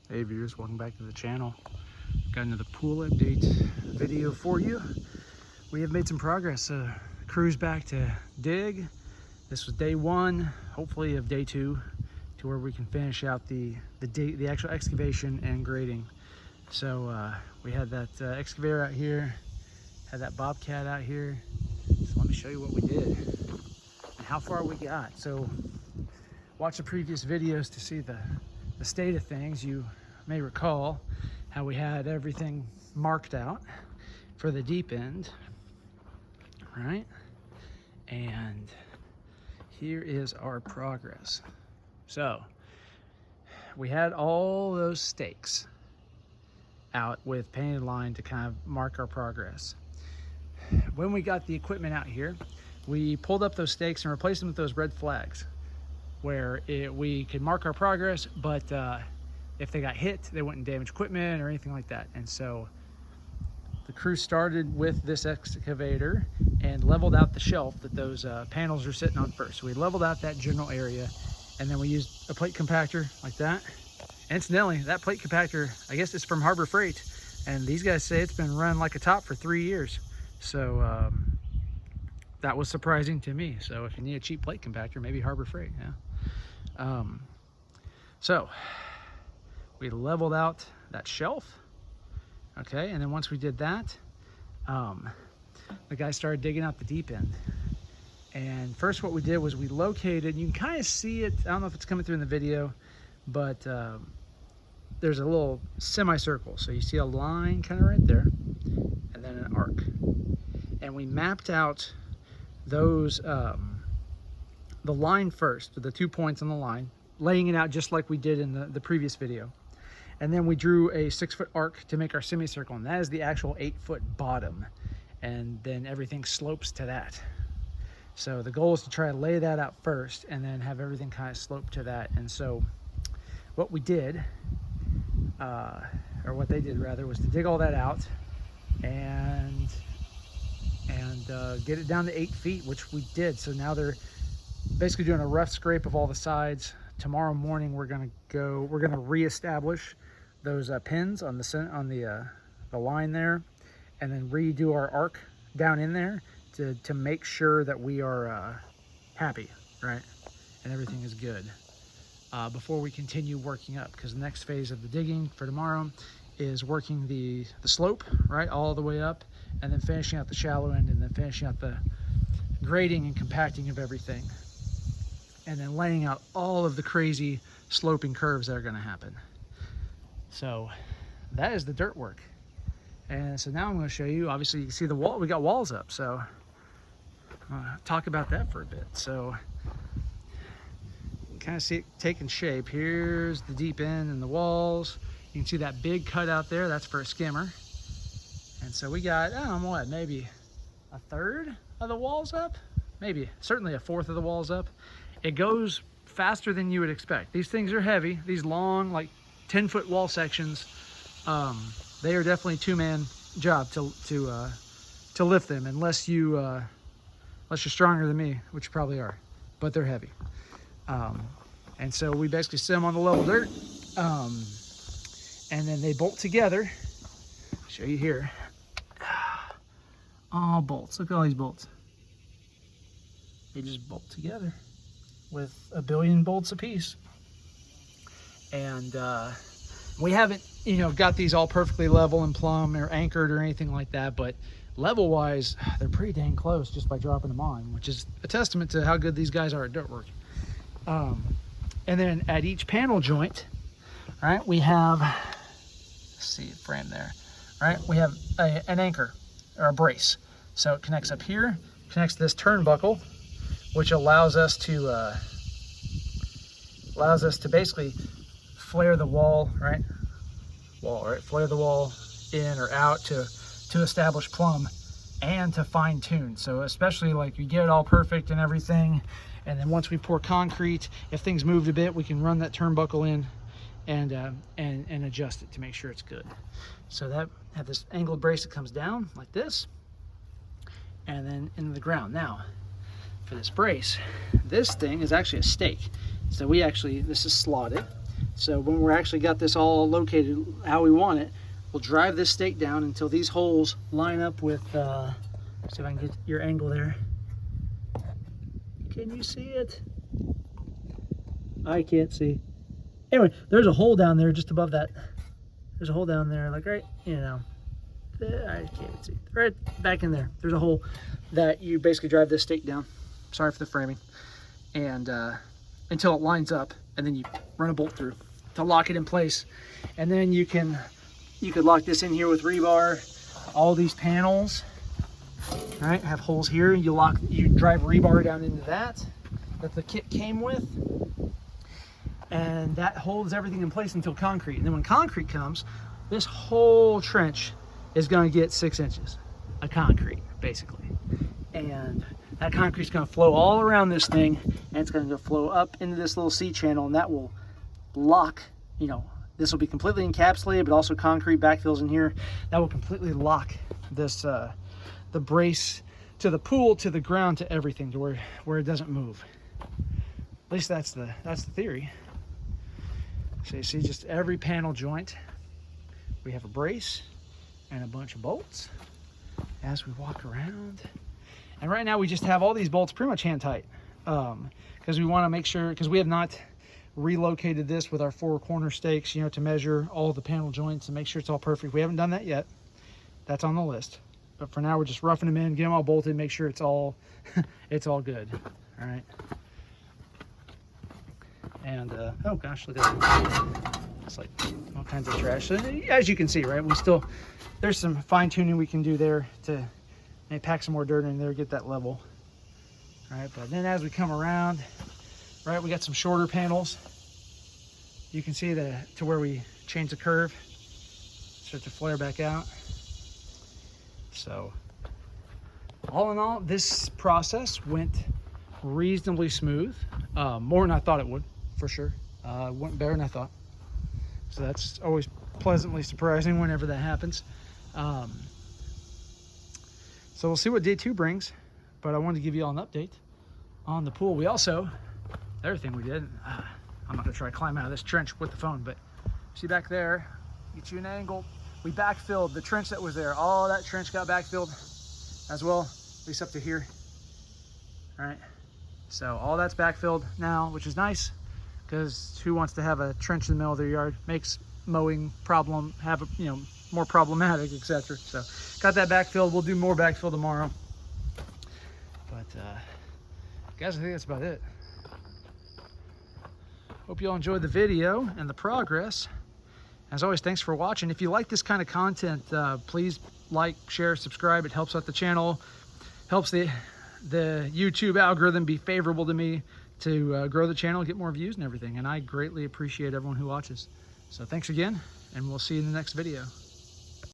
Hey viewers, welcome back to the channel. Got another pool update video for you. We have made some progress. Crew's back to dig. This was day one, hopefully of day two, to where we can finish out the actual excavation and grading. So we had that excavator out here, had that bobcat out here. So let me show you what we did and how far we got. So watch the previous videos to see the state of things. You may recall how we had everything marked out for the deep end, right? And here is our progress. So we had all those stakes out with painted line to kind of mark our progress. When we got the equipment out here, we pulled up those stakes and replaced them with those red flags, where we could mark our progress, but if they got hit, they wouldn't damage equipment or anything like that. And so the crew started with this excavator and leveled out the shelf that those panels are sitting on first. So we leveled out that general area, and then we used a plate compactor like that. And incidentally, that plate compactor, I guess it's from Harbor Freight, and these guys say it's been run like a top for 3 years. So that was surprising to me. So if you need a cheap plate compactor, maybe Harbor Freight, yeah. So we leveled out that shelf, okay, and then once we did that, the guys started digging out the deep end. And first what we did was we located, you can kind of see it, I don't know if it's coming through in the video, but there's a little semicircle. So you see a line kind of right there, and then an arc. And we mapped out those, the line first, the 2 points on the line, laying it out just like we did in the previous video. And then we drew a 6-foot arc to make our semicircle, and that is the actual 8-foot bottom. And then everything slopes to that. So the goal is to try to lay that out first and then have everything kind of slope to that. And so what we did, or what they did rather, was to dig all that out and get it down to 8 feet, which we did. So now they're basically doing a rough scrape of all the sides. Tomorrow morning we're gonna reestablish those pins on the line there, and then redo our arc down in there to make sure that we are happy, right, and everything is good before we continue working up, because the next phase of the digging for tomorrow is working the slope right all the way up, and then finishing out the shallow end, and then finishing out the grading and compacting of everything, and then laying out all of the crazy sloping curves that are going to happen. So that is the dirt work. And so now I'm going to show you, obviously you can see the wall, we got walls up, so I'm going to talk about that for a bit. So you can kind of see it taking shape. Here's the deep end and the walls. You can see that big cut out there, that's for a skimmer. And so we got, I don't know what, maybe a third of the walls up, maybe certainly a fourth of the walls up. It goes faster than you would expect. These things are heavy. These long, like 10-foot wall sections, they are definitely two-man job to lift them, unless you're stronger than me, which you probably are, but they're heavy. And so we basically sit them on the level dirt, and then they bolt together. I'll show you here. All bolts. Look at all these bolts. They just bolt together with a billion bolts apiece. And we haven't, got these all perfectly level and plumb or anchored or anything like that, but level wise, they're pretty dang close just by dropping them on, which is a testament to how good these guys are at dirt work. And then at each panel joint, right, we have, let's see, frame there, right, we have an anchor or a brace. So it connects up here, connects to this turnbuckle, which allows us to basically flare the wall, right? Flare the wall in or out to establish plumb and to fine tune. So especially like you get it all perfect and everything, and then once we pour concrete, if things moved a bit, we can run that turnbuckle in and adjust it to make sure it's good. So that have this angled brace that comes down like this, and then into the ground. Now, for this brace, this thing is actually a stake. So this is slotted. So when we're actually got this all located how we want it, we'll drive this stake down until these holes line up with, see if I can get your angle there. Can you see it? I can't see. Anyway, there's a hole down there just above that. There's a hole down there, like right, you know, I can't see. Right back in there. There's a hole that you basically drive this stake down. Sorry for the framing. And until it lines up, and then you run a bolt through to lock it in place. And then you could lock this in here with rebar. All these panels, right, have holes here. You drive rebar down into that the kit came with. And that holds everything in place until concrete. And then when concrete comes, this whole trench is going to get 6 inches of concrete, basically. And that concrete's going to flow all around this thing, and it's going to flow up into this little C channel, and that will lock, you know, this will be completely encapsulated, but also concrete backfills in here. That will completely lock this, the brace to the pool, to the ground, to everything, to where it doesn't move. At least that's the theory. So you see just every panel joint, we have a brace and a bunch of bolts as we walk around. And right now we just have all these bolts pretty much hand tight, because we want to make sure, because we have not relocated this with our 4 corner stakes, you know, to measure all the panel joints and make sure it's all perfect. We haven't done that yet. That's on the list. But for now we're just roughing them in, get them all bolted, make sure it's all it's all good. All right. And oh gosh, look at that. It's like all kinds of trash. So, as you can see, right, there's some fine tuning we can do there to maybe pack some more dirt in there, get that level. All right, but then as we come around, right, we got some shorter panels. You can see to where we change the curve, start to flare back out. So all in all, this process went reasonably smooth, more than I thought it would, for sure. Went better than I thought. So that's always pleasantly surprising whenever that happens. So we'll see what day 2 brings, but I wanted to give you all an update on the pool. We also, the other thing we did, I'm not gonna try to climb out of this trench with the phone, but see back there, get you an angle. We backfilled the trench that was there. All that trench got backfilled as well, at least up to here. All right, so all that's backfilled now, which is nice, because who wants to have a trench in the middle of their yard? Makes mowing more problematic, etc. So got that backfilled. We'll do more backfill tomorrow. But guys, I think that's about it. Hope you all enjoyed the video and the progress. As always, thanks for watching. If you like this kind of content, please like, share, subscribe. It helps out the channel, helps the YouTube algorithm be favorable to me to grow the channel, get more views and everything. And I greatly appreciate everyone who watches. So thanks again, and we'll see you in the next video.